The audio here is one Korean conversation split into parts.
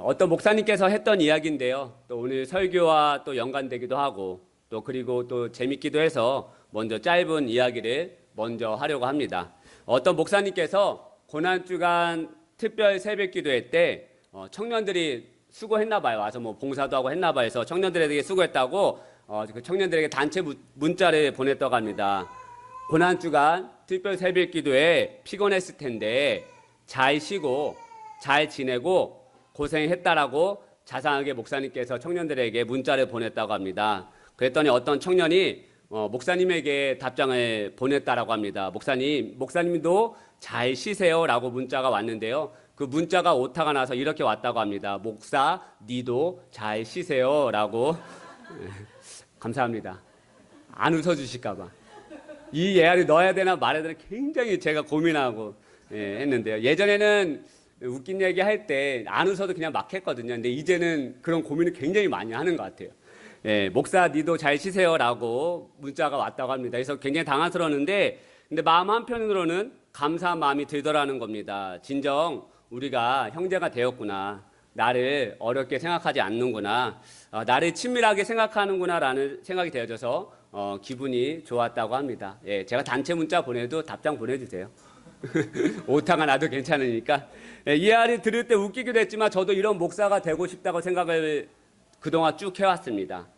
어떤 목사님께서 했던 이야기인데요. 또 오늘 설교와 또 연관되기도 하고 또 그리고 또 재밌기도 해서 먼저 짧은 이야기를 먼저 하려고 합니다. 어떤 목사님께서 고난주간 특별 새벽 기도회 때 청년들이 수고했나 봐요. 와서 뭐 봉사도 하고 했나 봐요. 그래서 청년들에게 수고했다고 그 청년들에게 단체 문자를 보냈다고 합니다. 고난주간 특별 새벽 기도회 피곤했을 텐데 잘 쉬고 잘 지내고 고생했다라고 자상하게 목사님께서 청년들에게 문자를 보냈다고 합니다. 그랬더니 어떤 청년이 목사님에게 답장을 보냈다라고 합니다. 목사님도 잘 쉬세요라고 문자가 왔는데요. 그 문자가 오타가 나서 이렇게 왔다고 합니다. 목사, 니도 잘 쉬세요라고. 감사합니다. 안 웃어주실까봐. 이 예화를 넣어야 되나 말아야 되나 굉장히 제가 고민하고 했는데요. 예전에는 웃긴 얘기 할 때 안 웃어도 그냥 막 했거든요. 근데 이제는 그런 고민을 굉장히 많이 하는 것 같아요. 목사 니도 잘 쉬세요라고 문자가 왔다고 합니다. 그래서 굉장히 당황스러웠는데 근데 마음 한편으로는 감사한 마음이 들더라는 겁니다. 진정 우리가 형제가 되었구나. 나를 어렵게 생각하지 않는구나. 나를 친밀하게 생각하는구나라는 생각이 되어져서 기분이 좋았다고 합니다. 제가 단체 문자 보내도 답장 보내주세요. 오타가 나도 괜찮으니까. 이 말을 들을 때 웃기기도 했지만 저도 이런 목사가 되고 싶다고 생각을 그동안 쭉 해왔습니다.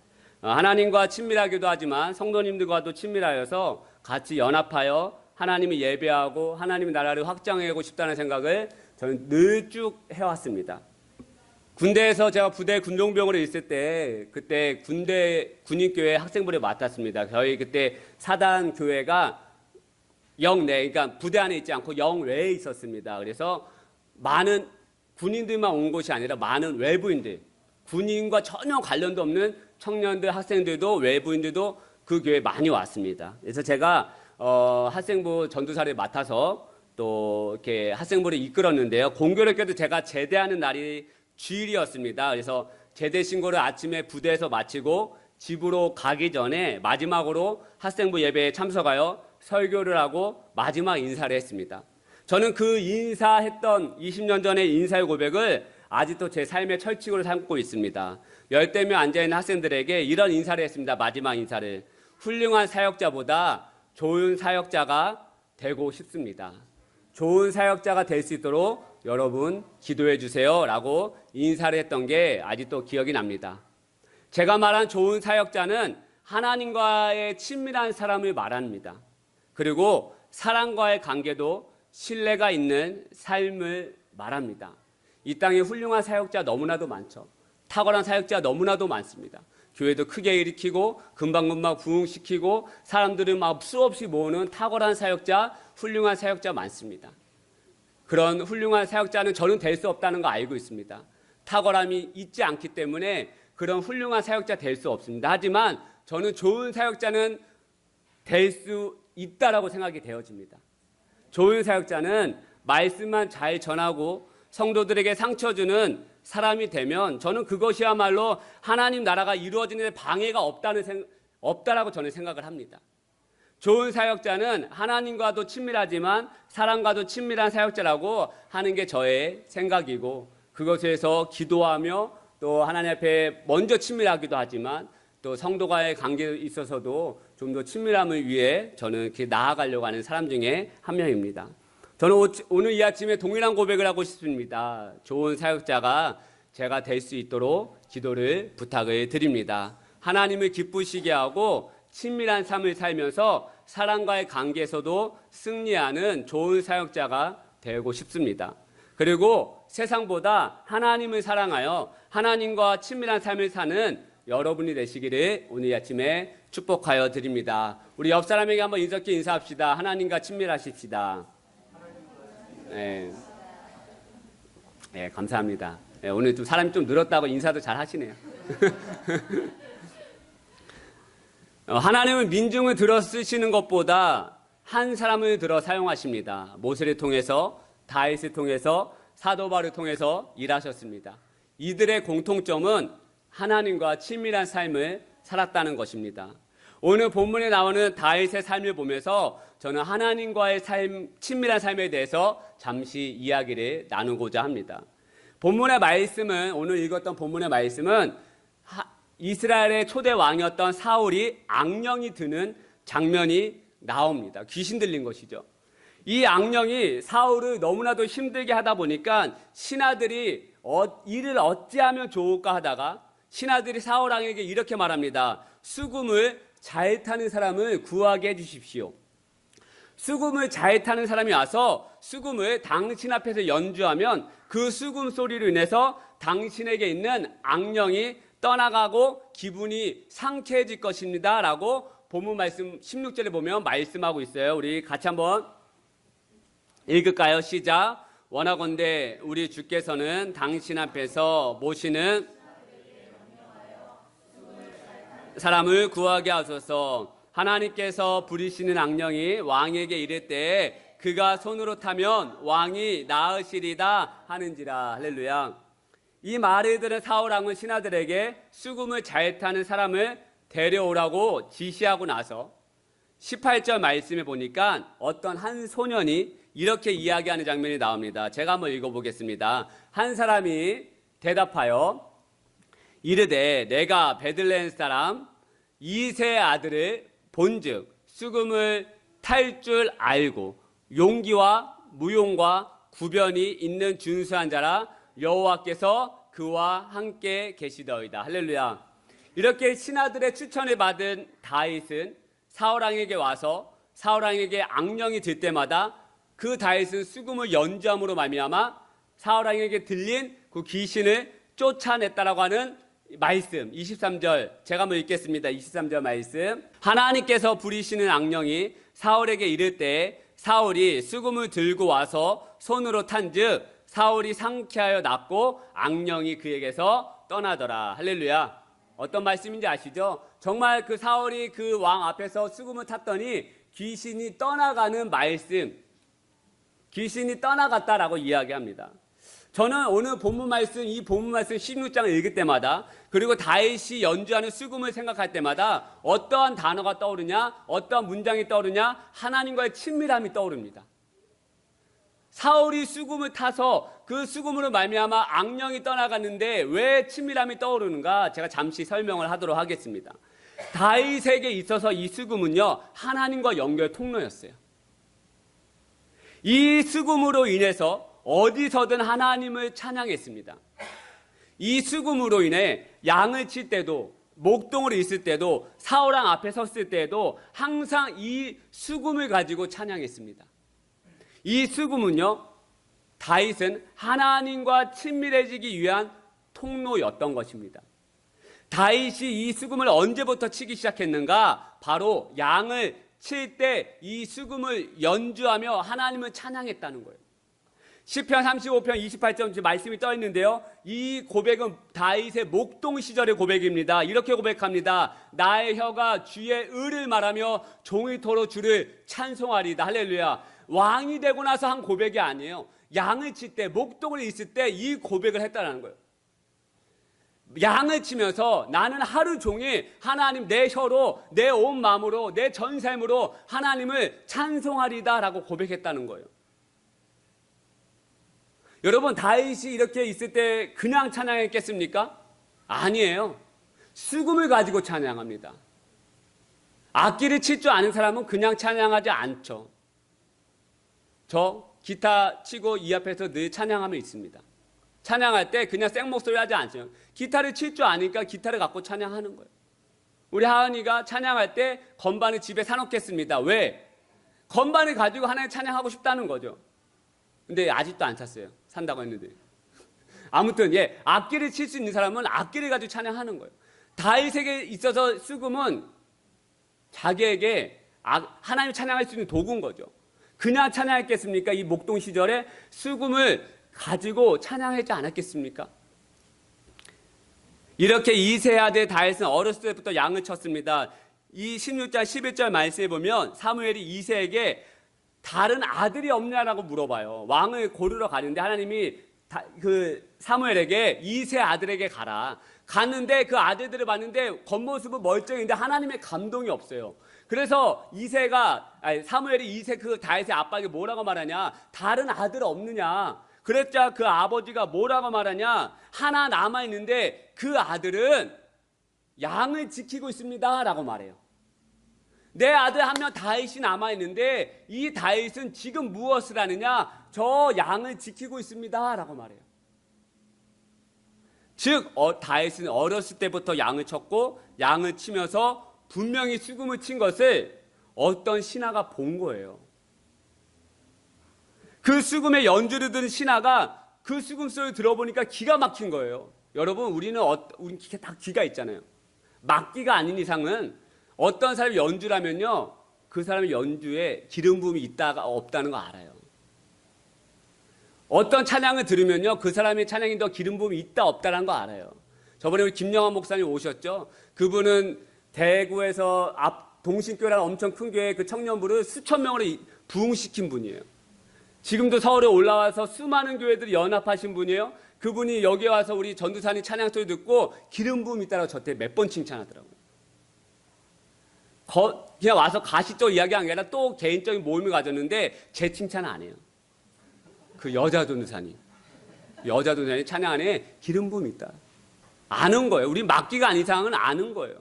하나님과 친밀하기도 하지만 성도님들과도 친밀하여서 같이 연합하여 하나님을 예배하고 하나님의 나라를 확장하고 싶다는 생각을 저는 늘 쭉 해왔습니다. 군대에서 제가 부대 군종병으로 있을 때 그때 군대 군인교회 학생부를 맡았습니다. 저희 그때 사단 교회가 영내, 그러니까 부대 안에 있지 않고 영외에 있었습니다. 그래서 많은 군인들만 온 곳이 아니라 많은 외부인들, 군인과 전혀 관련도 없는 청년들, 학생들도 외부인들도 그 교회에 많이 왔습니다. 그래서 제가 학생부 전도사를 맡아서 또 이렇게 학생부를 이끌었는데요. 공교롭게도 제가 제대하는 날이 주일이었습니다. 그래서 제대 신고를 아침에 부대에서 마치고 집으로 가기 전에 마지막으로 학생부 예배에 참석하여 설교를 하고 마지막 인사를 했습니다. 저는 그 인사했던 20년 전의 인사의 고백을 아직도 제 삶의 철칙으로 삼고 있습니다. 열댓 명 앉아있는 학생들에게 이런 인사를 했습니다. 마지막 인사를. 훌륭한 사역자보다 좋은 사역자가 되고 싶습니다. 좋은 사역자가 될 수 있도록 여러분 기도해 주세요 라고 인사를 했던 게 아직도 기억이 납니다. 제가 말한 좋은 사역자는 하나님과의 친밀한 사람을 말합니다. 그리고 사람과의 관계도 신뢰가 있는 삶을 말합니다. 이 땅에 훌륭한 사역자 너무나도 많죠. 탁월한 사역자 너무나도 많습니다. 교회도 크게 일으키고 금방금방 부흥시키고 사람들을 막 수없이 모으는 탁월한 사역자, 훌륭한 사역자 많습니다. 그런 훌륭한 사역자는 저는 될 수 없다는 거 알고 있습니다. 탁월함이 있지 않기 때문에 그런 훌륭한 사역자 될 수 없습니다. 하지만 저는 좋은 사역자는 될 수 있다라고 생각이 되어집니다. 좋은 사역자는 말씀만 잘 전하고 성도들에게 상처 주는 사람이 되면 저는 그것이야말로 하나님 나라가 이루어지는 데 방해가 없다라고 저는 생각을 합니다. 좋은 사역자는 하나님과도 친밀하지만 사람과도 친밀한 사역자라고 하는 게 저의 생각이고 그것에서 기도하며 또 하나님 앞에 먼저 친밀하기도 하지만 또 성도와의 관계에 있어서도 좀 더 친밀함을 위해 저는 이렇게 나아가려고 하는 사람 중에 한 명입니다. 저는 오늘 이 아침에 동일한 고백을 하고 싶습니다. 좋은 사역자가 제가 될 수 있도록 기도를 부탁을 드립니다. 하나님을 기쁘시게 하고 친밀한 삶을 살면서 사람과의 관계에서도 승리하는 좋은 사역자가 되고 싶습니다. 그리고 세상보다 하나님을 사랑하여 하나님과 친밀한 삶을 사는 여러분이 되시기를 오늘 아침에 축복하여 드립니다. 우리 옆 사람에게 한번 인사께 인사합시다. 하나님과 친밀하십시다. 네, 감사합니다. 오늘 좀 사람이 좀 늘었다고 인사도 잘 하시네요. 하나님은 민중을 들어 쓰시는 것보다 한 사람을 들어 사용하십니다. 모세를 통해서, 다윗을 통해서, 사도 바울을 통해서 일하셨습니다. 이들의 공통점은 하나님과 친밀한 삶을 살았다는 것입니다. 오늘 본문에 나오는 다윗의 삶을 보면서 저는 하나님과의 친밀한 삶에 대해서 잠시 이야기를 나누고자 합니다. 본문의 말씀은, 오늘 읽었던 본문의 말씀은 이스라엘의 초대 왕이었던 사울이 악령이 드는 장면이 나옵니다. 귀신 들린 것이죠. 이 악령이 사울을 너무나도 힘들게 하다 보니까 신하들이 이를 어찌하면 좋을까 하다가 신하들이 사울 왕에게 이렇게 말합니다. 수금을 잘 타는 사람을 구하게 해주십시오. 수금을 잘 타는 사람이 와서 수금을 당신 앞에서 연주하면 그 수금 소리로 인해서 당신에게 있는 악령이 떠나가고 기분이 상쾌해질 것입니다. 라고 본문 말씀 16절에 보면 말씀하고 있어요. 우리 같이 한번 읽을까요? 시작. 원하건대 우리 주께서는 당신 앞에서 모시는 사람을 구하게 하소서. 하나님께서 부리시는 악령이 왕에게 이를 때에 그가 손으로 타면 왕이 나으시리다 하는지라. 할렐루야. 이 말을 들은 사울 왕은 신하들에게 수금을 잘 타는 사람을 데려오라고 지시하고 나서 18절 말씀에 보니까 어떤 한 소년이 이렇게 이야기하는 장면이 나옵니다. 제가 한번 읽어보겠습니다. 한 사람이 대답하여 이르되 내가 베들레헴 사람 이새의 아들을 본즉 수금을 탈 줄 알고 용기와 무용과 구변이 있는 준수한 자라 여호와께서 그와 함께 계시더이다. 할렐루야. 이렇게 신하들의 추천을 받은 다윗은 사울 왕에게 와서 사울 왕에게 악령이 들 때마다 그 다윗은 수금을 연주함으로 말미암아 사울 왕에게 들린 그 귀신을 쫓아냈다라고 하는 말씀 23절 제가 한번 읽겠습니다. 23절 말씀. 하나님께서 부리시는 악령이 사울에게 이를 때 사울이 수금을 들고 와서 손으로 탄즉 사울이 상쾌하여 낫고 악령이 그에게서 떠나더라. 할렐루야. 어떤 말씀인지 아시죠? 정말 그 사울이 그 왕 앞에서 수금을 탔더니 귀신이 떠나가는 말씀, 귀신이 떠나갔다라고 이야기합니다. 저는 오늘 본문 말씀, 이 본문 말씀 16장을 읽을 때마다 그리고 다윗이 연주하는 수금을 생각할 때마다 어떠한 단어가 떠오르냐, 어떠한 문장이 떠오르냐, 하나님과의 친밀함이 떠오릅니다. 사울이 수금을 타서 그 수금으로 말미암아 악령이 떠나갔는데 왜 친밀함이 떠오르는가 제가 잠시 설명을 하도록 하겠습니다. 다윗에게 있어서 이 수금은요 하나님과 연결 통로였어요. 이 수금으로 인해서 어디서든 하나님을 찬양했습니다. 이 수금으로 인해 양을 칠 때도 목동으로 있을 때도 사울왕 앞에 섰을 때도 항상 이 수금을 가지고 찬양했습니다. 이 수금은요 다윗은 하나님과 친밀해지기 위한 통로였던 것입니다. 다윗이 이 수금을 언제부터 치기 시작했는가? 바로 양을 칠 때 이 수금을 연주하며 하나님을 찬양했다는 거예요. 시편 35편 28절 말씀이 떠 있는데요. 이 고백은 다윗의 목동 시절의 고백입니다. 이렇게 고백합니다. 나의 혀가 주의 의를 말하며 종일토록 주를 찬송하리다. 할렐루야. 왕이 되고 나서 한 고백이 아니에요. 양을 칠 때, 목동을 있을 때 이 고백을 했다는 거예요. 양을 치면서 나는 하루 종일 하나님 내 혀로 내 온 마음으로 내 전 삶으로 하나님을 찬송하리다 라고 고백했다는 거예요. 여러분 다윗이 이렇게 있을 때 그냥 찬양했겠습니까? 아니에요. 수금을 가지고 찬양합니다. 악기를 칠 줄 아는 사람은 그냥 찬양하지 않죠. 저 기타 치고 이 앞에서 늘 찬양하며 있습니다. 찬양할 때 그냥 생목소리 하지 않죠. 기타를 칠 줄 아니까 기타를 갖고 찬양하는 거예요. 우리 하은이가 찬양할 때 건반을 집에 사놓겠습니다. 왜? 건반을 가지고 하나님 찬양하고 싶다는 거죠. 근데 아직도 안 샀어요. 산다고 했는데. 아무튼 악기를 칠 수 있는 사람은 악기를 가지고 찬양하는 거예요. 다윗에게 있어서 수금은 자기에게 하나님 찬양할 수 있는 도구인 거죠. 그냥 찬양했겠습니까? 이 목동 시절에 수금을 가지고 찬양하지 않았겠습니까? 이렇게 이새의 아들 다윗은 어렸을 때부터 양을 쳤습니다. 이 16장 11절 말씀에 보면 사무엘이 이새에게 다른 아들이 없냐라고 물어봐요. 왕을 고르러 가는데 하나님이 그 사무엘에게 이새 아들에게 가라. 갔는데 그 아들들을 봤는데 겉모습은 멀쩡한데 하나님의 감동이 없어요. 그래서 사무엘이 이새 그 다윗의 아빠에게 뭐라고 말하냐? 다른 아들 없느냐? 그랬자 그 아버지가 뭐라고 말하냐? 하나 남아있는데 그 아들은 양을 지키고 있습니다 라고 말해요. 내 아들 한 명 다윗이 남아있는데 이 다윗은 지금 무엇을 하느냐? 저 양을 지키고 있습니다 라고 말해요. 즉 다윗은 어렸을 때부터 양을 쳤고 양을 치면서 분명히 수금을 친 것을 어떤 신하가 본 거예요. 그 수금의 연주를 든 신하가 그 수금 소리를 들어보니까 기가 막힌 거예요. 여러분, 우리는 다 귀가 있잖아요. 막귀가 아닌 이상은 어떤 사람이 연주를 하면요, 그 사람의 연주에 기름 부음이 있다가 없다는 거 알아요. 어떤 찬양을 들으면요, 그 사람의 찬양이 더 기름 부음이 있다 없다는 거 알아요. 저번에 우리 김영환 목사님 오셨죠? 그분은 대구에서 동신교회라는 엄청 큰 교회 그 청년부를 수천 명으로 부흥시킨 분이에요. 지금도 서울에 올라와서 수많은 교회들이 연합하신 분이에요. 그분이 여기 와서 우리 전두산이 찬양 소리 듣고 기름 부음이 있다고 저한테 몇 번 칭찬하더라고요. 그냥 와서 가시적 이야기한 게 아니라 또 개인적인 모임을 가졌는데 제 칭찬은 안 해요. 그 여자 전도사님 찬양 안에 기름 부음이 있다. 아는 거예요. 우리 막기가 아닌 이상은 아는 거예요.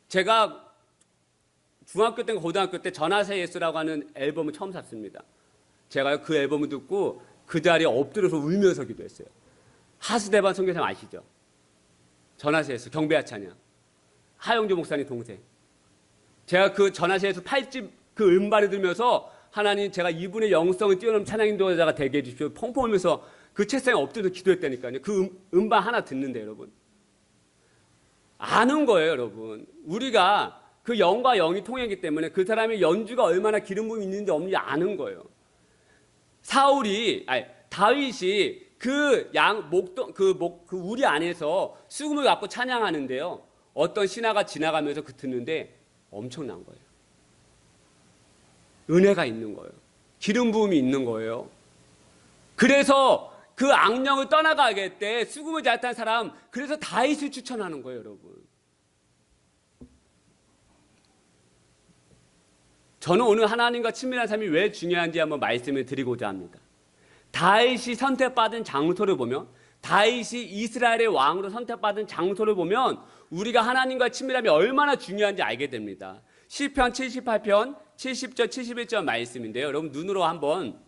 제가 중학교 때인가 고등학교 때 전하세 예수라고 하는 앨범을 처음 샀습니다. 제가 그 앨범을 듣고 그 자리에 엎드려서 울면서 기도했어요. 하수대반 선교사님 아시죠? 전하세 예수 경배야 찬양. 하영조 목사님 동생. 제가 그 전하세 예수 8집 그 음반을 들으면서 하나님 제가 이분의 영성을 뛰어넘는 찬양 인도자가 되게 해주십시오. 펑펑 울면서 그 책상에 엎드려서 기도했다니까요. 그 음반 하나 듣는데 여러분. 아는 거예요, 여러분. 우리가 그 영과 영이 통했기 때문에 그 사람의 연주가 얼마나 기름 부음이 있는지 없는지 아는 거예요. 다윗이 그 우리 안에서 수금을 갖고 찬양하는데요. 어떤 신하가 지나가면서 듣는데 엄청난 거예요. 은혜가 있는 거예요. 기름 부음이 있는 거예요. 그래서 그 악령을 떠나가게 수금을 잘 탄 사람, 그래서 다윗을 추천하는 거예요, 여러분. 저는 오늘 하나님과 친밀한 삶이 왜 중요한지 한번 말씀을 드리고자 합니다. 다윗이 선택받은 장소를 보면, 다윗이 이스라엘의 왕으로 선택받은 장소를 보면 우리가 하나님과 친밀함이 얼마나 중요한지 알게 됩니다. 시편 78편 70절 71절 말씀인데요. 여러분 눈으로 한번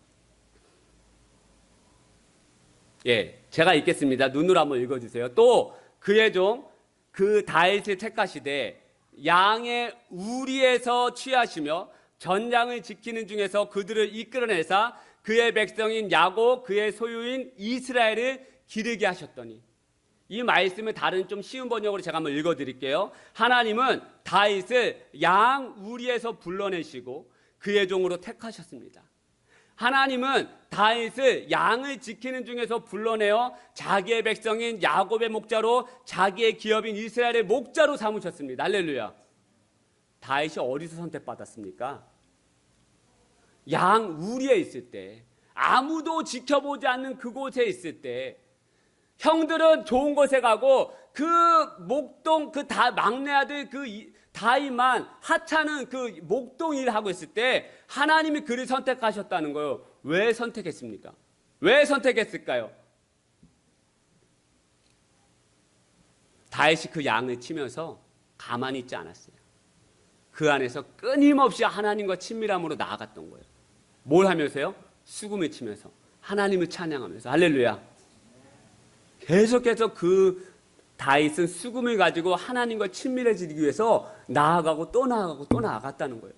제가 읽겠습니다. 눈으로 한번 읽어주세요. 또 그의 종 그 다윗을 택하시되 양의 우리에서 취하시며 전장을 지키는 중에서 그들을 이끌어내사 그의 백성인 야곱 그의 소유인 이스라엘을 기르게 하셨더니. 이 말씀을 다른 좀 쉬운 번역으로 제가 한번 읽어드릴게요. 하나님은 다윗을 양 우리에서 불러내시고 그의 종으로 택하셨습니다. 하나님은 다윗을 양을 지키는 중에서 불러내어 자기의 백성인 야곱의 목자로, 자기의 기업인 이스라엘의 목자로 삼으셨습니다. 할렐루야. 다윗이 어디서 선택받았습니까? 양 우리에 있을 때, 아무도 지켜보지 않는 그곳에 있을 때, 형들은 좋은 곳에 가고 그 목동 막내 아들 다윗만 하찮은 그 목동 일을 하고 있을 때 하나님이 그를 선택하셨다는 거예요. 왜 선택했습니까? 왜 선택했을까요? 다윗이 그 양을 치면서 가만히 있지 않았어요. 그 안에서 끊임없이 하나님과 친밀함으로 나아갔던 거예요. 뭘 하면서요? 수금을 치면서 하나님을 찬양하면서. 할렐루야. 계속해서 그 다윗은 수금을 가지고 하나님과 친밀해지기 위해서 나아가고 또 나아가고 또 나아갔다는 거예요.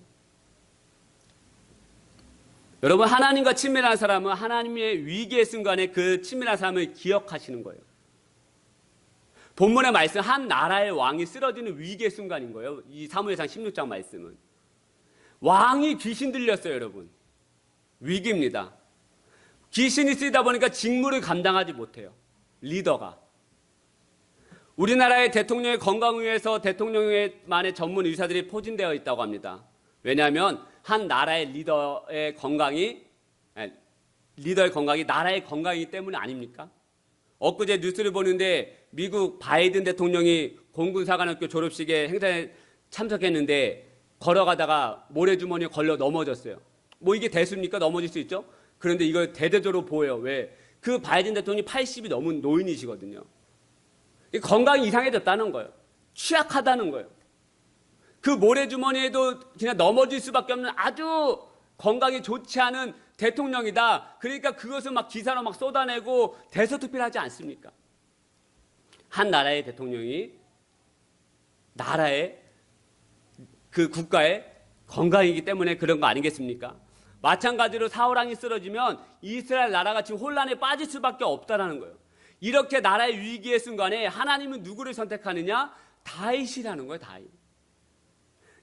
여러분, 하나님과 친밀한 사람은 하나님의 위기의 순간에 그 친밀한 사람을 기억하시는 거예요. 본문의 말씀, 한 나라의 왕이 쓰러지는 위기의 순간인 거예요. 이 사무엘상 16장 말씀은. 왕이 귀신 들렸어요, 여러분. 위기입니다. 귀신이 쓰이다 보니까 직무를 감당하지 못해요. 리더가. 우리나라의 대통령의 건강을 위해서 대통령만의 전문 의사들이 포진되어 있다고 합니다. 왜냐하면 한 나라의 리더의 건강이 나라의 건강이기 때문이 아닙니까? 엊그제 뉴스를 보는데 미국 바이든 대통령이 공군사관학교 졸업식에 행사에 참석했는데 걸어가다가 모래주머니에 걸려 넘어졌어요. 뭐 이게 대수입니까? 넘어질 수 있죠? 그런데 이걸 대대적으로 보여요. 왜? 그 바이든 대통령이 80이 넘은 노인이시거든요. 건강이 이상해졌다는 거예요. 취약하다는 거예요. 그 모래주머니에도 그냥 넘어질 수밖에 없는 아주 건강이 좋지 않은 대통령이다. 그러니까 그것을 막 기사로 막 쏟아내고 대서특필 하지 않습니까? 한 나라의 대통령이 나라의 그 국가의 건강이기 때문에 그런 거 아니겠습니까? 마찬가지로 사울왕이 쓰러지면 이스라엘 나라가 지금 혼란에 빠질 수밖에 없다라는 거예요. 이렇게 나라의 위기의 순간에 하나님은 누구를 선택하느냐? 다윗이라는 거예요. 다윗.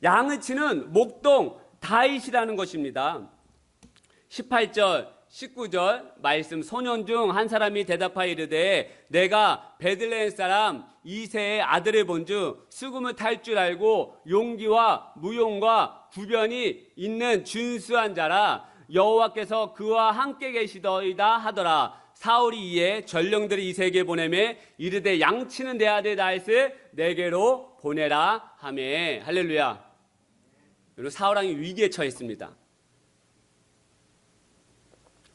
양을 치는 목동 다윗이라는 것입니다. 18절 19절 말씀, 소년 중 한 사람이 대답하여 이르되 내가 베들레헴 사람 이새의 아들을 본즉 수금을 탈 줄 알고 용기와 무용과 구변이 있는 준수한 자라. 여호와께서 그와 함께 계시더이다 하더라. 사울이 이에 전령들을 이새에게 보내매 이르되 양치는 내 아들 다윗을 내게로 보내라 하매. 할렐루야. 그리고 사울왕이 위기에 처했습니다.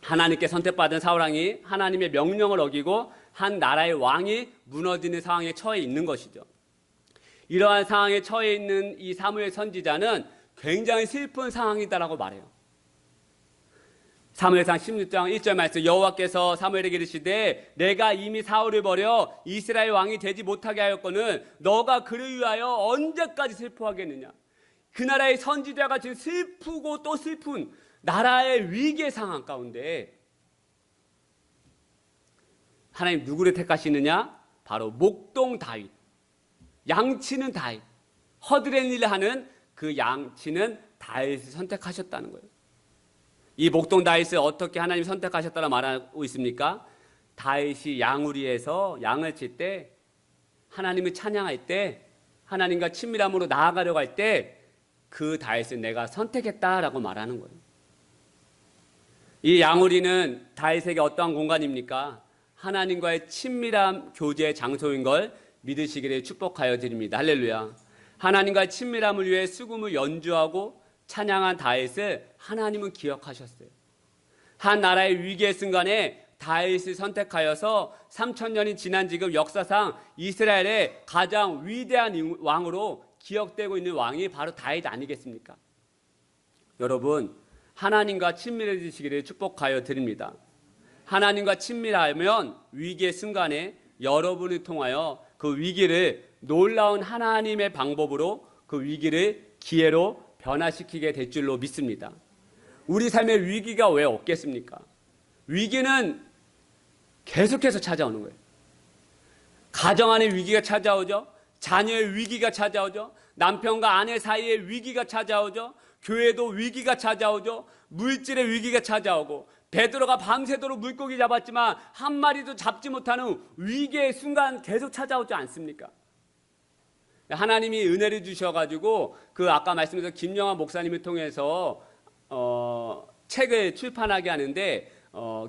하나님께 선택받은 사울왕이 하나님의 명령을 어기고 한 나라의 왕이 무너지는 상황에 처해 있는 것이죠. 이러한 상황에 처해 있는 이 사무엘 선지자는 굉장히 슬픈 상황이다라고 말해요. 사무엘상 16장 1절 말씀, 여호와께서 사무엘에게 이르시되 내가 이미 사울을 버려 이스라엘 왕이 되지 못하게 하였거늘 너가 그를 위하여 언제까지 슬퍼하겠느냐. 그 나라의 선지자가 지금 슬프고 또 슬픈 나라의 위기의 상황 가운데 하나님 누구를 택하시느냐? 바로 목동 다윗, 양치는 다윗, 허드렛 일을 하는 그 양치는 다윗을 선택하셨다는 거예요. 이 목동 다윗을 어떻게 하나님 선택하셨다고 말하고 있습니까? 다윗이 양우리에서 양을 칠 때, 하나님을 찬양할 때, 하나님과 친밀함으로 나아가려고 할 때 그 다윗을 내가 선택했다라고 말하는 거예요. 이 양우리는 다윗에게 어떠한 공간입니까? 하나님과의 친밀함 교제의 장소인 걸 믿으시기를 축복하여 드립니다. 할렐루야. 하나님과의 친밀함을 위해 수금을 연주하고 찬양한 다윗을 하나님은 기억하셨어요. 한 나라의 위기의 순간에 다윗을 선택하여서 3000년이 지난 지금 역사상 이스라엘의 가장 위대한 왕으로 기억되고 있는 왕이 바로 다윗 아니겠습니까? 여러분, 하나님과 친밀해지시기를 축복하여 드립니다. 하나님과 친밀하면 위기의 순간에 여러분을 통하여 그 위기를 놀라운 하나님의 방법으로 그 위기를 기회로 변화시키게 될 줄로 믿습니다. 우리 삶의 위기가 왜 없겠습니까? 위기는 계속해서 찾아오는 거예요. 가정 안에 위기가 찾아오죠. 자녀의 위기가 찾아오죠. 남편과 아내 사이의 위기가 찾아오죠. 교회도 위기가 찾아오죠. 물질의 위기가 찾아오고, 베드로가 밤새도록 물고기 잡았지만 한 마리도 잡지 못하는 위기의 순간 계속 찾아오지 않습니까? 하나님이 은혜를 주셔가지고 그 아까 말씀드린 김영환 목사님을 통해서 책을 출판하게 하는데,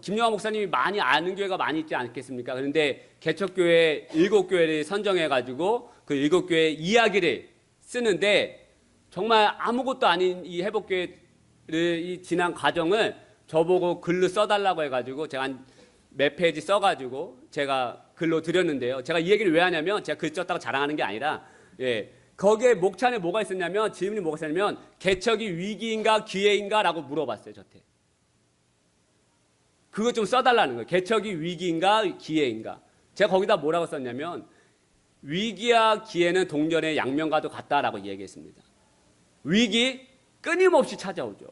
김영환 목사님이 많이 아는 교회가 많이 있지 않겠습니까? 그런데 개척교회 7교회를 선정해가지고 그 7교회 이야기를 쓰는데, 정말 아무것도 아닌 이 회복교회를 이 지난 과정을 저보고 글로 써달라고 해가지고 제가 한 몇 페이지 써가지고 제가 글로 드렸는데요. 제가 이 얘기를 왜 하냐면, 제가 글 썼다고 자랑하는 게 아니라, 거기에 목찬에 뭐가 있었냐면, 질문이 뭐가 있었냐면, 개척이 위기인가 기회인가 라고 물어봤어요, 저한테. 그거 좀 써달라는 거예요. 개척이 위기인가 기회인가. 제가 거기다 뭐라고 썼냐면, 위기와 기회는 동전의 양면과도 같다라고 얘기했습니다. 위기 끊임없이 찾아오죠.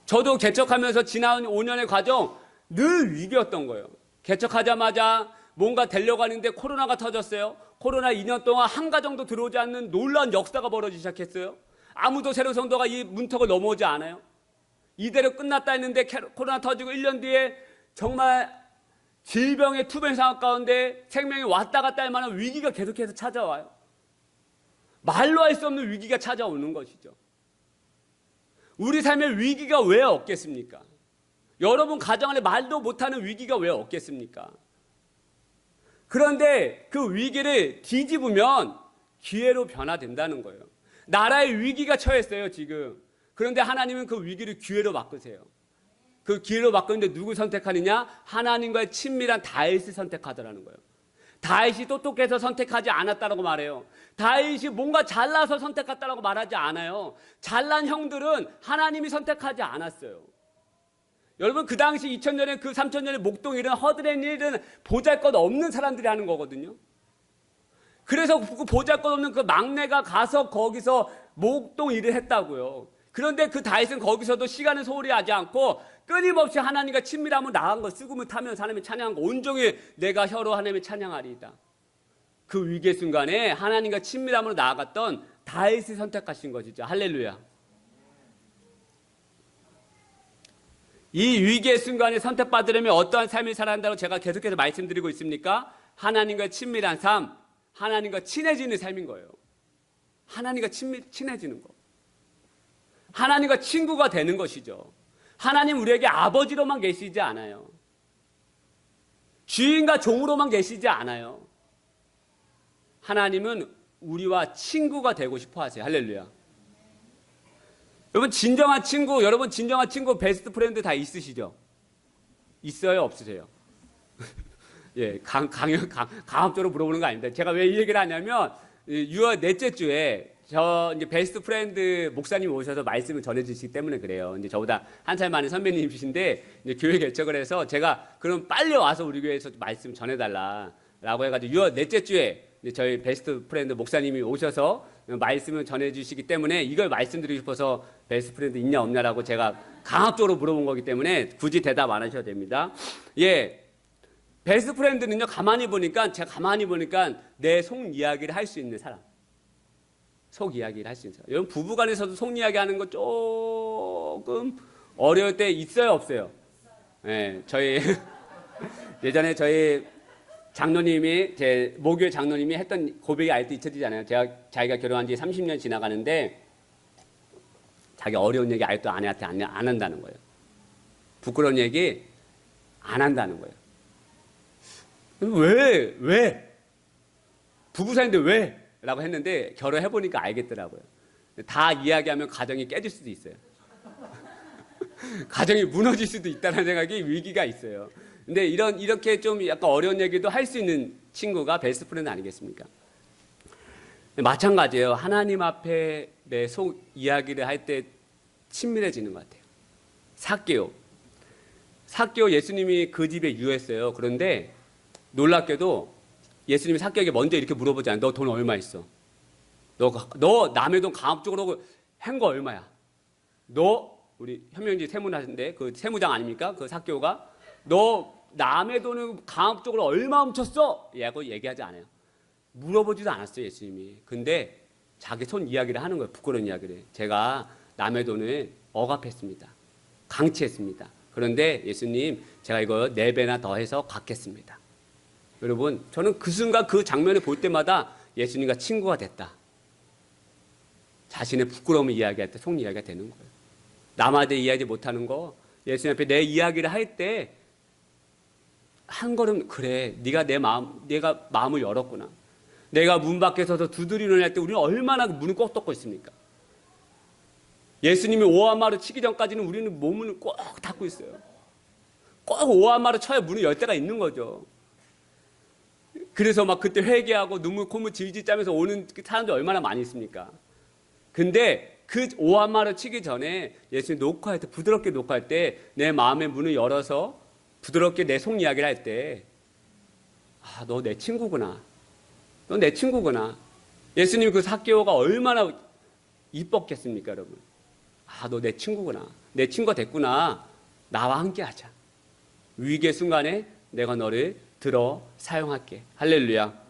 저도 개척하면서 지난 5년의 과정 늘 위기였던 거예요. 개척하자마자 뭔가 되려고 하는데 코로나가 터졌어요. 코로나 2년 동안 한가 정도 들어오지 않는 놀라운 역사가 벌어지기 시작했어요. 아무도 새로운 성도가 이 문턱을 넘어오지 않아요. 이대로 끝났다 했는데 코로나 터지고 1년 뒤에 정말 질병의 투병 상황 가운데 생명이 왔다 갔다 할 만한 위기가 계속해서 찾아와요. 말로 할 수 없는 위기가 찾아오는 것이죠. 우리 삶에 위기가 왜 없겠습니까? 여러분 가정 안에 말도 못하는 위기가 왜 없겠습니까? 그런데 그 위기를 뒤집으면 기회로 변화된다는 거예요. 나라의 위기가 처했어요, 지금. 그런데 하나님은 그 위기를 기회로 바꾸세요. 그 기회로 바꾸는데 누구 선택하느냐? 하나님과의 친밀한 다윗을 선택하더라는 거예요. 다윗이 똑똑해서 선택하지 않았다라고 말해요. 다윗이 뭔가 잘나서 선택했다라고 말하지 않아요. 잘난 형들은 하나님이 선택하지 않았어요. 여러분, 그 당시 2000년에 그 3000년의 목동 일은, 허드렛 일은 보잘것 없는 사람들이 하는 거거든요. 그래서 그 보잘것 없는 그 막내가 가서 거기서 목동 일을 했다고요. 그런데 그 다윗은 거기서도 시간을 소홀히 하지 않고 끊임없이 하나님과 친밀함을 나간 거, 쓰구을 타면서 하나님을 찬양한 거, 온종일 내가 혀로 하나님을 찬양하리이다. 그 위기의 순간에 하나님과 친밀함으로 나아갔던 다윗을 선택하신 것이죠. 할렐루야. 이 위기의 순간에 선택받으려면 어떠한 삶을 살아야 한다고 제가 계속해서 말씀드리고 있습니까? 하나님과 친밀한 삶, 하나님과 친해지는 삶인 거예요. 하나님과 친해지는 거. 하나님과 친구가 되는 것이죠. 하나님 우리에게 아버지로만 계시지 않아요. 주인과 종으로만 계시지 않아요. 하나님은 우리와 친구가 되고 싶어 하세요. 할렐루야. 여러분, 진정한 친구, 베스트 프렌드 다 있으시죠? 있어요? 없으세요? 예, 강압적으로 물어보는 거 아닙니다. 제가 왜 이 얘기를 하냐면, 6월 넷째 주에 저 이제 베스트 프렌드 목사님이 오셔서 말씀을 전해주시기 때문에 그래요. 이제 저보다 한 살 많은 선배님이신데, 이제 교회 개척을 해서 제가 그럼 빨리 와서 우리 교회에서 말씀 전해달라라고 해가지고 6월 넷째 주에 저희 베스트 프렌드 목사님이 오셔서 말씀을 전해주시기 때문에 이걸 말씀드리고 싶어서 베스트 프렌드 있냐 없냐라고 제가 강압적으로 물어본 거기 때문에 굳이 대답 안 하셔도 됩니다. 예, 베스트 프렌드는요, 제가 가만히 보니까 내 속 이야기를 할 수 있는 사람. 속 이야기를 할 수 있는 사람. 여러분, 부부간에서도 속 이야기 하는 거 조금 어려울 때 있어요, 없어요? 예, 예전에 저희 장로님이, 제 모교회 장로님이 했던 고백이 아직도 잊혀지잖아요. 자기가 결혼한 지 30년 지나가는데 자기 어려운 얘기 아직도 아내한테 안 한다는 거예요. 부끄러운 얘기 안 한다는 거예요. 왜? 부부 사이인데 왜? 라고 했는데 결혼해보니까 알겠더라고요. 다 이야기하면 가정이 깨질 수도 있어요. 가정이 무너질 수도 있다는 생각이, 위기가 있어요. 근데 이렇게 좀 약간 어려운 얘기도 할 수 있는 친구가 베스트 프렌드 아니겠습니까? 마찬가지예요. 하나님 앞에 내 속 이야기를 할 때 친밀해지는 것 같아요. 삭개오 예수님이 그 집에 유했어요. 그런데 놀랍게도 예수님이 삭개오에게 먼저 이렇게 물어보지 않아요. 너 돈 얼마 있어? 너 남의 돈 강압적으로 한 거 얼마야? 너, 우리 현명지 세무하는데 그 세무장 아닙니까? 그 삭개오가 너 남의 돈을 강압적으로 얼마 훔쳤어? 라고 얘기하지 않아요. 물어보지도 않았어요, 예수님이. 근데 자기 손 이야기를 하는 거예요. 부끄러운 이야기를. 제가 남의 돈을 억압했습니다. 강취했습니다. 그런데 예수님, 제가 이거 4배나 더해서 갚겠습니다. 여러분, 저는 그 순간 그 장면을 볼 때마다 예수님과 친구가 됐다. 자신의 부끄러움을 이야기할 때 속 이야기가 되는 거예요. 남한테 이야기 못하는 거, 예수님 앞에 내 이야기를 할 때 한 걸음, 그래, 내가 마음을 열었구나. 내가 문 밖에 서서 두드리는 할 때 우리는 얼마나 문을 꼭 닫고 있습니까? 예수님이 오한마루 치기 전까지는 우리는 몸을 꼭 닫고 있어요. 꼭 오한마루 쳐야 문을 열 때가 있는 거죠. 그래서 막 그때 회개하고 눈물 콧물 질질 짜면서 오는 사람들이 얼마나 많이 있습니까? 근데 그 오한마루 치기 전에 예수님 녹화할 때, 부드럽게 녹화할 때 내 마음의 문을 열어서 부드럽게 내 속 이야기를 할 때, 아, 너 내 친구구나. 너 내 친구구나. 예수님 그 삭개오가 얼마나 이뻤겠습니까, 여러분? 아, 너 내 친구구나. 내 친구가 됐구나. 나와 함께 하자. 위기의 순간에 내가 너를 들어 사용할게. 할렐루야.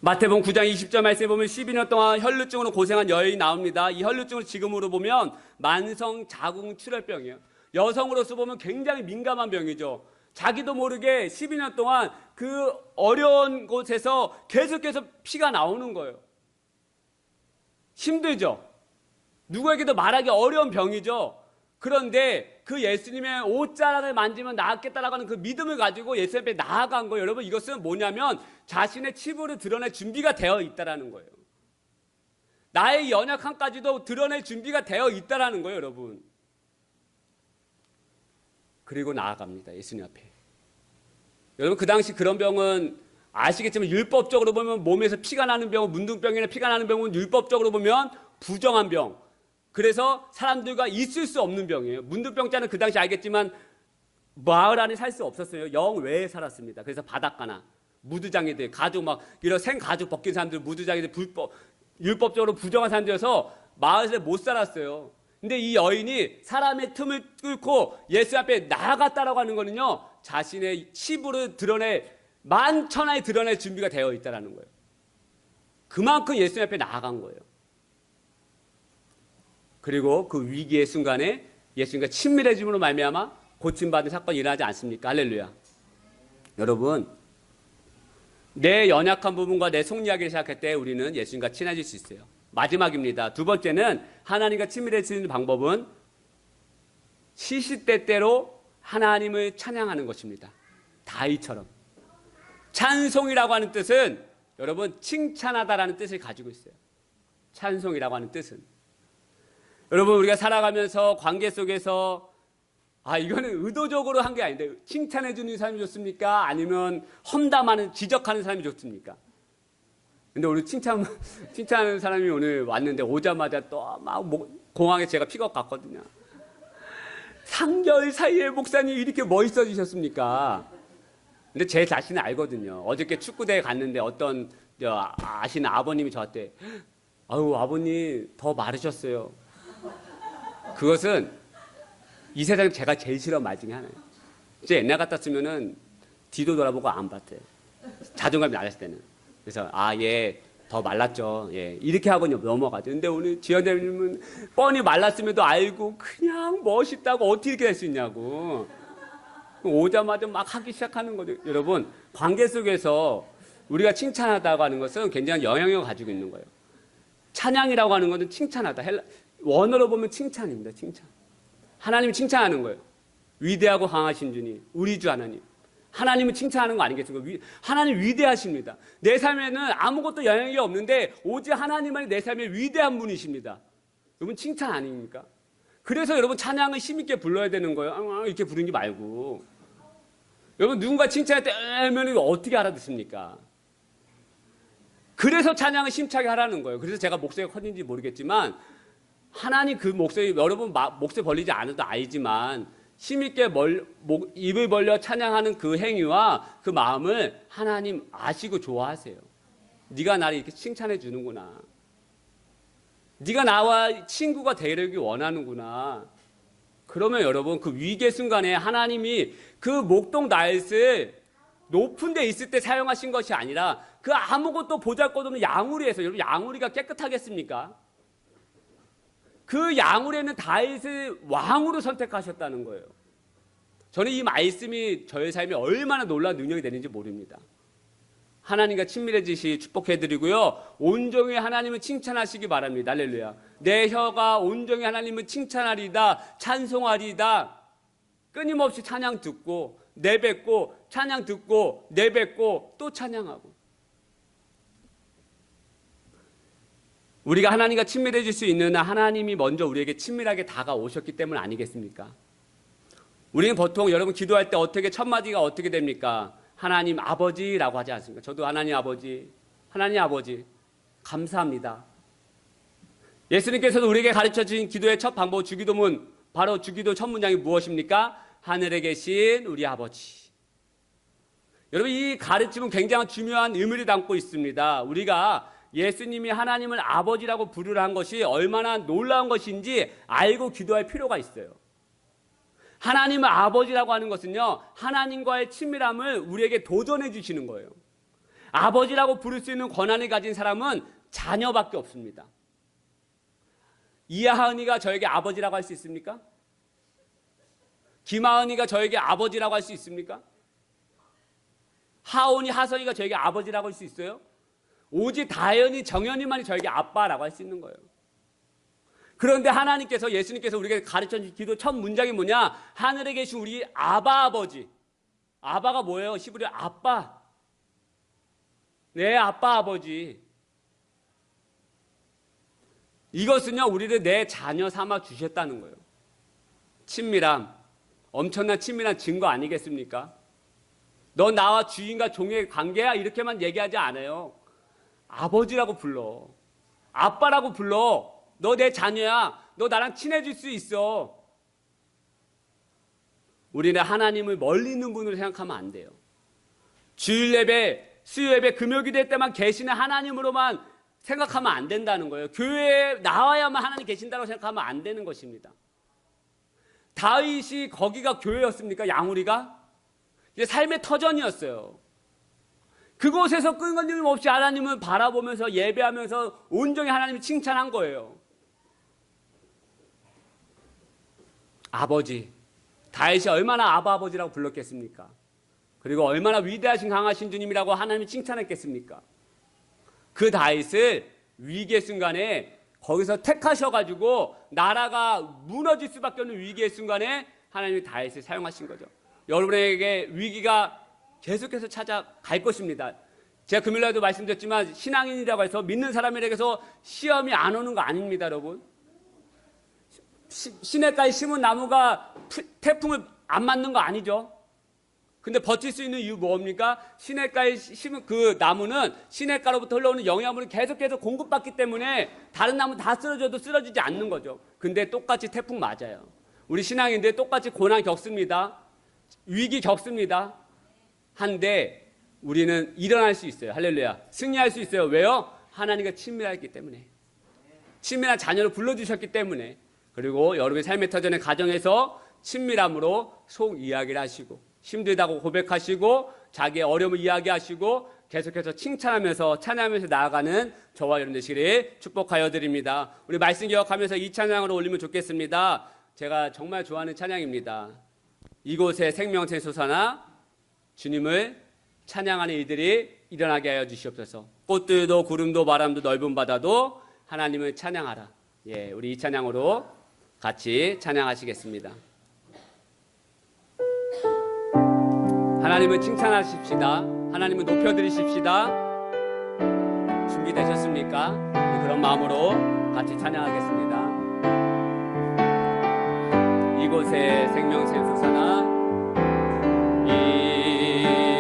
마태복음 9장 20절 말씀에 보면 12년 동안 혈루증으로 고생한 여인이 나옵니다. 이 혈루증은 지금으로 보면 만성 자궁 출혈병이에요. 여성으로서 보면 굉장히 민감한 병이죠. 자기도 모르게 12년 동안 그 어려운 곳에서 계속해서 피가 나오는 거예요. 힘들죠. 누구에게도 말하기 어려운 병이죠. 그런데 그 예수님의 옷자락을 만지면 나았겠다라고 하는 그 믿음을 가지고 예수님 앞에 나아간 거예요. 여러분, 이것은 뭐냐면 자신의 치부를 드러낼 준비가 되어 있다라는 거예요. 나의 연약함까지도 드러낼 준비가 되어 있다라는 거예요, 여러분. 그리고 나아갑니다. 예수님 앞에. 여러분 그 당시 그런 병은 아시겠지만 율법적으로 보면 몸에서 피가 나는 병은 문둥병이나 피가 나는 병은 율법적으로 보면 부정한 병. 그래서 사람들과 있을 수 없는 병이에요. 문둥병자는 그 당시 알겠지만 마을 안에 살 수 없었어요. 영 외에 살았습니다. 그래서 바닷가나 무두장이들 가죽 막 이런 생 가죽 벗긴 사람들 무두장이들 율법적으로 부정한 사람들이어서 마을에 못 살았어요. 근데 이 여인이 사람의 틈을 뚫고 예수 앞에 나아갔다라고 하는 거는요, 자신의 치부를 만천하에 드러낼 준비가 되어 있다라는 거예요. 그만큼 예수 앞에 나아간 거예요. 그리고 그 위기의 순간에 예수님과 친밀해짐으로 말미암아 고침받은 사건이 일어나지 않습니까? 할렐루야. 여러분, 내 연약한 부분과 내 속이야기를 시작할 때 우리는 예수님과 친해질 수 있어요. 마지막입니다. 두 번째는 하나님과 친밀해지는 방법은 시시때때로 하나님을 찬양하는 것입니다. 다윗처럼. 찬송이라고 하는 뜻은 여러분 칭찬하다라는 뜻을 가지고 있어요. 찬송이라고 하는 뜻은. 여러분 우리가 살아가면서 관계 속에서 이거는 의도적으로 한 게 아닌데 칭찬해 주는 사람이 좋습니까? 아니면 험담하는 지적하는 사람이 좋습니까? 근데 오늘 칭찬하는 사람이 오늘 왔는데 오자마자 또 막 공항에 제가 픽업 갔거든요. 3개월 사이에 목사님 이렇게 멋있어지셨습니까? 근데 제 자신을 알거든요. 어저께 축구대회 갔는데 어떤 아시는 아버님이 저한테 아버님 더 마르셨어요. 그것은 이 세상에 제가 제일 싫어하는 말 중에 하나예요. 제 옛날 같았으면은 뒤도 돌아보고 안 봤대요. 자존감이 낮았을 때는. 그래서 예, 더 말랐죠. 예, 이렇게 하고 넘어가죠. 근데 오늘 지연자님은 뻔히 말랐음에도 알고 그냥 멋있다고 어떻게 이렇게 할 수 있냐고. 오자마자 막 하기 시작하는 거죠. 여러분 관계 속에서 우리가 칭찬하다고 하는 것은 굉장히 영향력을 가지고 있는 거예요. 찬양이라고 하는 것은 칭찬하다. 원어로 보면 칭찬입니다. 칭찬. 하나님이 칭찬하는 거예요. 위대하고 강하신 주님, 우리 주 하나님. 하나님은 칭찬하는 거 아니겠습니까? 하나님 위대하십니다. 내 삶에는 아무것도 영향이 없는데 오직 하나님만이 내 삶의 위대한 분이십니다. 여러분 칭찬 아닙니까? 그래서 여러분 찬양을 힘있게 불러야 되는 거예요. 이렇게 부르는 게 말고. 여러분 누군가 칭찬할 때 하면 어떻게 알아듣습니까? 그래서 찬양을 힘차게 하라는 거예요. 그래서 제가 목소리가 커진지 모르겠지만 하나님 그 목소리 여러분 목소리 벌리지 않아도 알지만 힘있게 입을 벌려 찬양하는 그 행위와 그 마음을 하나님 아시고 좋아하세요. 네가 나를 이렇게 칭찬해 주는구나. 네가 나와 친구가 되려기 원하는구나. 그러면 여러분 그 위기의 순간에 하나님이 그 목동 나잇을 높은 데 있을 때 사용하신 것이 아니라 그 아무것도 보잘것없는 양우리에서 여러분 양우리가 깨끗하겠습니까? 그 양우리에는 다윗을 왕으로 선택하셨다는 거예요. 저는 이 말씀이 저의 삶에 얼마나 놀라운 능력이 되는지 모릅니다. 하나님과 친밀해지시 축복해드리고요. 온종일 하나님을 칭찬하시기 바랍니다. 할렐루야. 내 혀가 온종일 하나님을 칭찬하리다, 찬송하리다. 끊임없이 찬양 듣고 내뱉고 찬양 듣고 내뱉고 또 찬양하고. 우리가 하나님과 친밀해질 수 있는 한 하나님이 먼저 우리에게 친밀하게 다가오셨기 때문 아니겠습니까? 우리는 보통 여러분 기도할 때 어떻게 첫 마디가 어떻게 됩니까? 하나님 아버지라고 하지 않습니까? 저도 하나님 아버지 감사합니다. 예수님께서도 우리에게 가르쳐 주신 기도의 첫 방법 주기도문 바로 주기도 첫 문장이 무엇입니까? 하늘에 계신 우리 아버지. 여러분 이 가르침은 굉장히 중요한 의미를 담고 있습니다. 우리가 예수님이 하나님을 아버지라고 부르라 한 것이 얼마나 놀라운 것인지 알고 기도할 필요가 있어요. 하나님을 아버지라고 하는 것은요, 하나님과의 친밀함을 우리에게 도전해 주시는 거예요. 아버지라고 부를 수 있는 권한을 가진 사람은 자녀밖에 없습니다. 이하은이가 저에게 아버지라고 할 수 있습니까? 김하은이가 저에게 아버지라고 할 수 있습니까? 하온이, 하선이가 저에게 아버지라고 할 수 있어요? 오직 다현이, 정현이만이 저에게 아빠라고 할 수 있는 거예요. 그런데 하나님께서, 예수님께서 우리에게 가르쳐준 기도 첫 문장이 뭐냐? 하늘에 계신 우리 아바 아버지. 아바가 뭐예요? 히브리어 아빠. 네, 아빠 아버지. 이것은요, 우리를 내 자녀 삼아 주셨다는 거예요. 친밀함. 엄청난 친밀한 증거 아니겠습니까? 너 나와 주인과 종의 관계야 이렇게만 얘기하지 않아요. 아버지라고 불러. 아빠라고 불러. 너 내 자녀야. 너 나랑 친해질 수 있어. 우리는 하나님을 멀리 있는 분으로 생각하면 안 돼요. 주일 예배, 수요 예배, 금요기도 때만 계시는 하나님으로만 생각하면 안 된다는 거예요. 교회에 나와야만 하나님 계신다고 생각하면 안 되는 것입니다. 다윗이 거기가 교회였습니까? 양우리가? 삶의 터전이었어요. 그곳에서 끊임없이 하나님을 바라보면서 예배하면서 온전히 하나님을 칭찬한 거예요. 아버지, 다윗이 얼마나 아버지라고 불렀겠습니까? 그리고 얼마나 위대하신 강하신 주님이라고 하나님을 칭찬했겠습니까? 그 다윗을 위기의 순간에 거기서 택하셔가지고 나라가 무너질 수밖에 없는 위기의 순간에 하나님이 다윗을 사용하신 거죠. 여러분에게 위기가 계속해서 찾아갈 것입니다. 제가 금요일날도 말씀드렸지만 신앙인이라고 해서 믿는 사람에게서 시험이 안 오는 거 아닙니다, 여러분. 시냇가에 심은 나무가 태풍을 안 맞는 거 아니죠. 근데 버틸 수 있는 이유 뭡니까? 시냇가에 심은 그 나무는 시냇가로부터 흘러오는 영양분을 계속해서 공급받기 때문에 다른 나무 다 쓰러져도 쓰러지지 않는 거죠. 근데 똑같이 태풍 맞아요. 우리 신앙인들 똑같이 고난 겪습니다. 위기 겪습니다. 한데 우리는 일어날 수 있어요. 할렐루야. 승리할 수 있어요. 왜요? 하나님과 친밀하기 때문에. 친밀한 자녀를 불러주셨기 때문에. 그리고 여러분의 삶의 터전의 가정에서 친밀함으로 속 이야기를 하시고 힘들다고 고백하시고 자기의 어려움을 이야기하시고 계속해서 칭찬하면서 찬양하면서 나아가는 저와 여러분 되시기를 축복하여 드립니다. 우리 말씀 기억하면서 이 찬양으로 올리면 좋겠습니다. 제가 정말 좋아하는 찬양입니다. 이곳에 생명샘 솟아나 주님을 찬양하는 이들이 일어나게 하여 주시옵소서. 꽃들도 구름도 바람도 넓은 바다도 하나님을 찬양하라. 예, 우리 이 찬양으로 같이 찬양하시겠습니다. 하나님을 칭찬하십시다. 하나님을 높여드리십시다. 준비되셨습니까? 그런 마음으로 같이 찬양하겠습니다. 이곳에 생명샘 솟아나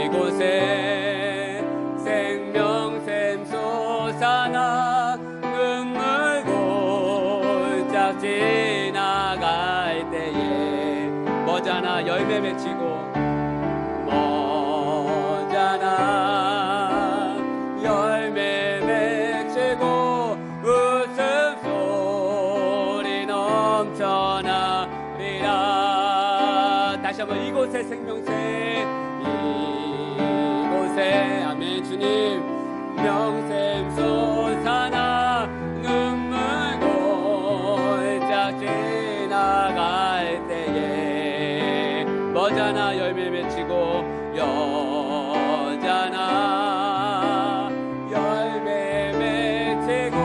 이곳에 생명샘 솟아나 눈물 골짝 지나갈 때에 머자나 열매 맺히고 머자나 열매 맺히고 웃음소리 넘쳐나리라. 다시 한번 이곳에 생명샘 이곳에 아멘 주님 명샘 솟아나 눈물 골짝 지나갈 때에 머자나 열매 맺히고 여자나 열매 맺히고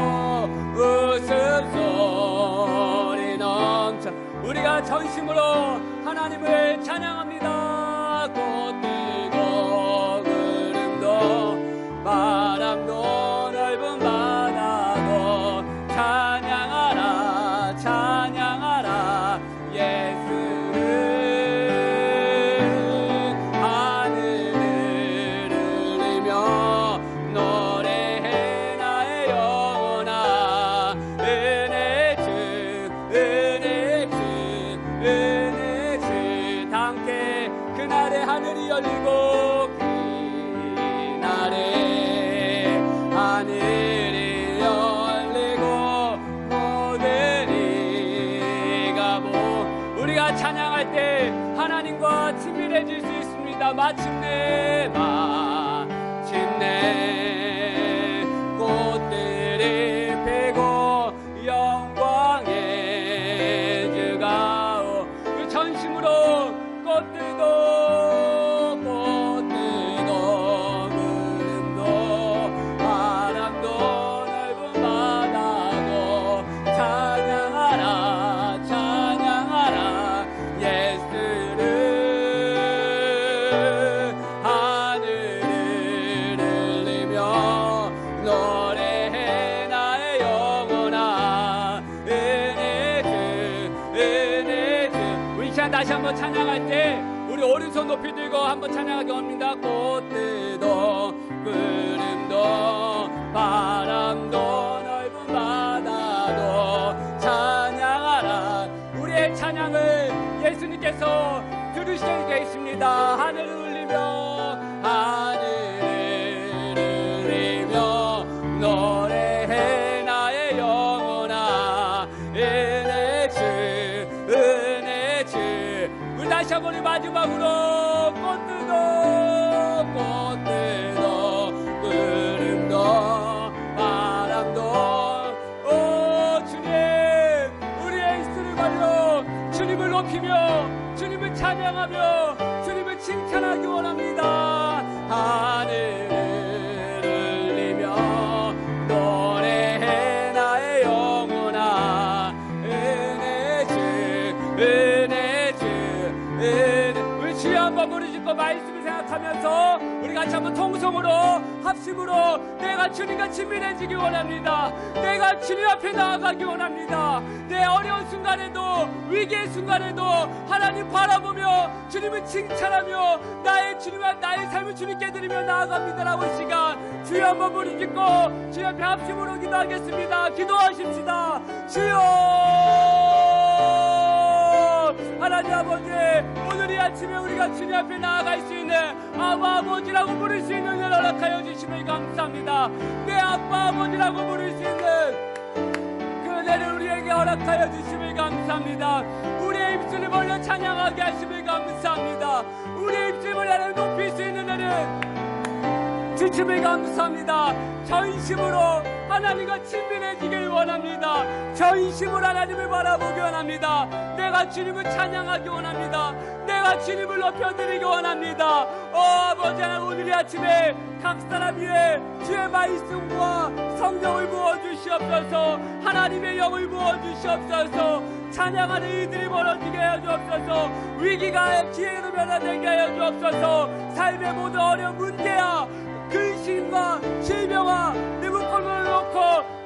웃음소리 넘쳐 우리가 전심으로 하나님을 찬양합니다. 꽃들도 구름도 바람도 넓은 바다도 찬양하라 찬양하라 예수를 하늘이 열리고 그날에 하늘이 열리고 모든 이가 우리가 찬양할 때 하나님과 친밀해질 수 있습니다. 마침내 꽃들이 피고 영광의 주가 그 전심으로 꽃들도 구름도 바람도 넓은 바다도 찬양하라 찬양하라 예수를 하늘 한번 찬양할 때 우리 오른손 높이 들고 한번 찬양하기 원합니다. 꽃들도 구름도 바람도 넓은 바다도 찬양하라. 우리의 찬양을 예수님께서 들으시게 되겠습니다. 하늘을 울리며 하늘을 울리며 노래해 나의 영혼아. 은혜 주 은혜 주. 우리 다시 한번 우리 마지막으로 꽃들도 구름도 바람도 오 주님, 우리의 입술을 벌려 주님을 높이며 주님을 찬양하며 주님을 칭찬하기 원합니다. 하늘을 울리며 노래해 나의 영혼아. 은혜 주 은혜 주 은혜. 우리 주여 한번 부르짖고 말씀을 생각하면서 우리 같이 한번 통성으로 합심으로 내가 주님과 친밀해지기 원합니다. 내가 주님 앞에 나아가기 원합니다. 내 어려운 순간에도 위기의 순간에도 하나님 바라보며 주님을 칭찬하며 나의 주님과 나의 삶을 주님께 드리며 나아갑니다라고 시간 주여 한번 부르짖고 주여 앞에 합심으로 기도하겠습니다. 기도하십시다. 주여 하나님 아버지, 오늘 이 아침에 우리가 주님 앞에 나아갈 수 있는 아빠 아버지라고 부를 수 있는 은혜를 허락하여 주심을 감사합니다. 내 아빠 아버지라고 부를 수 있는 그 은혜를 우리에게 허락하여 주심을 감사합니다. 우리의 입술을 벌려 찬양하게 하심을 감사합니다. 우리의 입술을 벌려 높일 수 있는 은혜를 주님을 감사합니다. 전심으로 하나님과 친밀해지길 원합니다. 전심으로 하나님을 바라보기 원합니다. 내가 주님을 찬양하기 원합니다. 내가 주님을 높여드리기 원합니다. 아버지 하나님, 오늘 이 아침에 각 사람 위에 주의 말씀과 성령을 부어주시옵소서. 하나님의 영을 부어주시옵소서. 찬양하는 이들이 멀어지게 하여 주옵소서. 위기가 기회로 변화되게 하여 주옵소서. 삶의 모든 어려운 문제야 근심과 질병과 내 목걸음을 놓고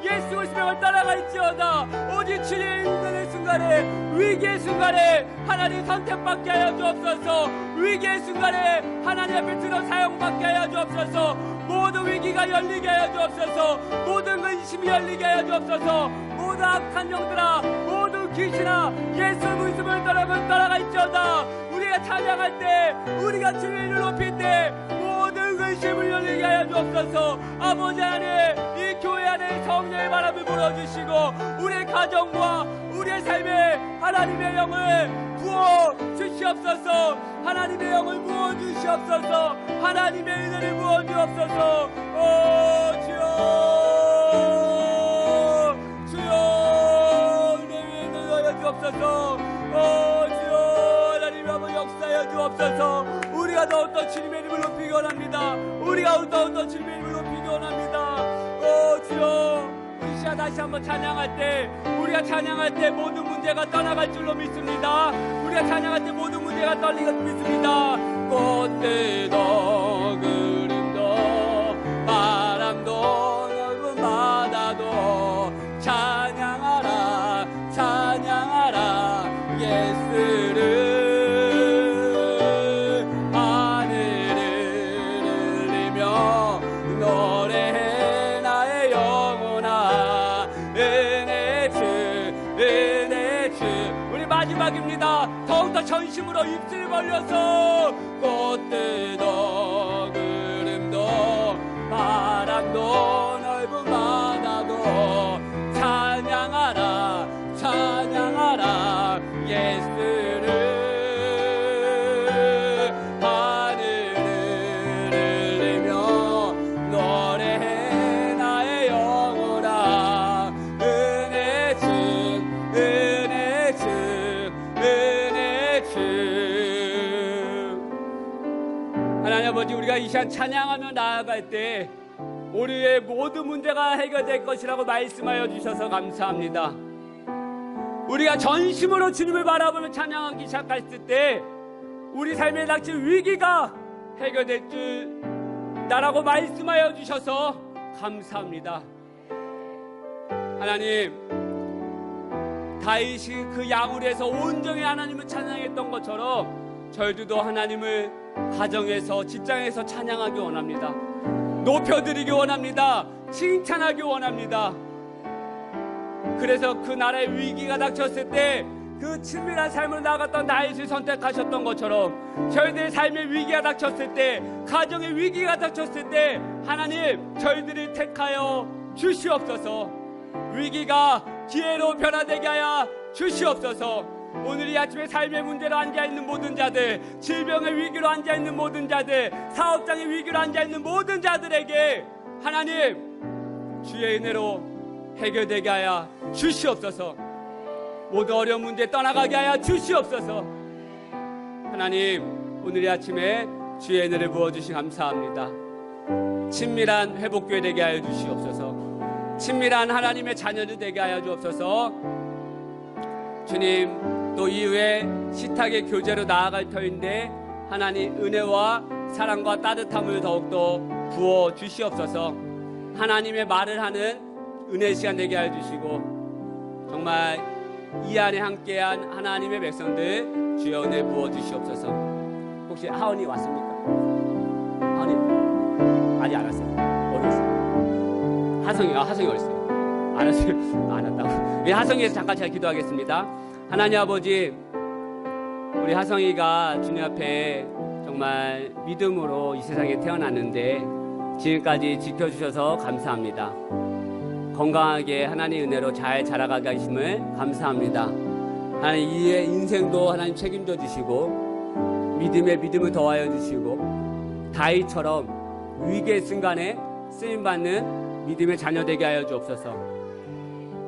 예수 그리스도를 따라갈지어다. 오직 주님의 인생의 순간에 위기의 순간에 하나님 선택받게 하여 주옵소서. 위기의 순간에 하나님 앞에 들어 사용받게 하여 주옵소서. 모든 위기가 열리게 하여 주옵소서. 모든 근심이 열리게 하여 주옵소서. 모든 악한 영들아 모든 귀신아 예수 그리스도를 따라갈지어다. 우리가 찬양할 때 우리가 주님을 높일 때 모든 근심을 열리게 하여 주옵소서. 아버지 안에 이 교회 안에 성령의 바람을 불어주시고 우리의 가정과 우리의 삶에 하나님의 영을 부어주시옵소서. 하나님의 영을 부어주시옵소서. 하나님의 은혜를 부어주옵소서. 주여 주여 은혜 위에 넣어 주옵소서. 주여 하나님 한번 역사하여 주옵소서. 우리가 더욱더 주님의 이름을 높이기 원합니다. 우리가 더욱더 주님의 이름을 높이기 원합니다. 주여, 우리 시간 다시 한번 찬양할 때 우리가 찬양할 때 모든 문제가 떠나갈 줄로 믿습니다. 우리가 찬양할 때 모든 문제가 떨리고 믿습니다. 꽃들도 구름도 바람도 넓은 바다도 찬양하라 찬양하라 예수를. 마지막입니다. 더욱더 전심으로 입술을 벌려서 꽃들도 구름도 바람도 넓은 바다도 찬양하라 찬양하라 예수를. 하늘을 울리며 노래해 나의 영혼아. 은혜 주 은혜 주 은혜 주. 하나님 아버지, 우리가 이 시간 찬양하며 나아갈 때 우리의 모든 문제가 해결될 것이라고 말씀하여 주셔서 감사합니다. 우리가 전심으로 주님을 바라보며 찬양하기 시작했을 때 우리 삶에 닥친 위기가 해결될 줄 나라고 말씀하여 주셔서 감사합니다. 하나님, 다윗이 그 양울에서 온전히 하나님을 찬양했던 것처럼 저희들도 하나님을 가정에서 직장에서 찬양하기 원합니다. 높여드리기 원합니다. 칭찬하기 원합니다. 그래서 그 나라의 위기가 닥쳤을 때 그 친밀한 삶을 나아갔던 다윗을 선택하셨던 것처럼 저희들의 삶의 위기가 닥쳤을 때, 가정의 위기가 닥쳤을 때 하나님 저희들을 택하여 주시옵소서. 위기가 기회로 변화되게 하여 주시옵소서. 오늘 이 아침에 삶의 문제로 앉아있는 모든 자들, 질병의 위기로 앉아있는 모든 자들, 사업장의 위기로 앉아있는 모든 자들에게 하나님 주의 은혜로 해결되게 하여 주시옵소서. 모든 어려운 문제 떠나가게 하여 주시옵소서. 하나님 오늘 이 아침에 주의 은혜를 부어주시 감사합니다. 친밀한 회복교회 되게 하여 주시옵소서. 친밀한 하나님의 자녀들 되게 하여 주옵소서. 주님, 또 이후에 식탁의 교제로 나아갈 터인데 하나님 은혜와 사랑과 따뜻함을 더욱더 부어 주시옵소서. 하나님의 말을 하는 은혜 시간 되게 하여 주시고, 정말 이 안에 함께한 하나님의 백성들 주여 은혜 부어 주시옵소서. 혹시 하은이 왔습니까? 하은이 아직 안 왔어요. 어디 있어요? 하성이 어디 있어요? 안 왔어요? 안 왔다고? 예, 하성이에서 잠깐 제가 기도하겠습니다. 하나님 아버지, 우리 하성이가 주님 앞에 정말 믿음으로 이 세상에 태어났는데 지금까지 지켜주셔서 감사합니다. 건강하게 하나님 은혜로 잘 자라가게 하심을 감사합니다. 하나님 이의 인생도 하나님 책임져 주시고 믿음에 믿음을 더하여 주시고 다윗처럼 위기의 순간에 쓰임받는 믿음의 자녀 되게 하여 주옵소서.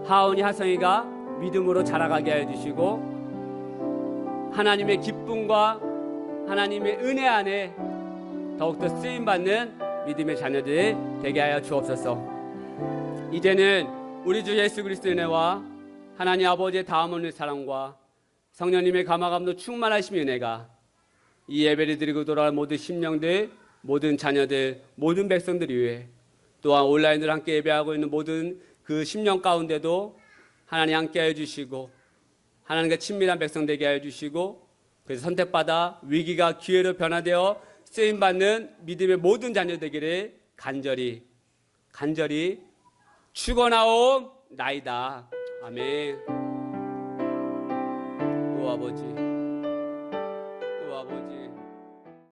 하은이 하성이가 믿음으로 자라가게 하여 주시고 하나님의 기쁨과 하나님의 은혜 안에 더욱더 쓰임받는 믿음의 자녀들 되게 하여 주옵소서. 이제는 우리 주 예수 그리스도의 은혜와 하나님 아버지의 다음 오는 사랑과 성령님의 감화감도 충만하심의 은혜가 이 예배를 드리고 돌아올 모든 심령들, 모든 자녀들, 모든 백성들 위해, 또한 온라인으로 함께 예배하고 있는 모든 그 심령 가운데도 하나님 함께 하여 주시고 하나님과 친밀한 백성 되게 하여 주시고, 그래서 선택받아 위기가 기회로 변화되어 쓰임받는 믿음의 모든 자녀 되기를 간절히 축원하옵나이다. 아멘. 오 아버지,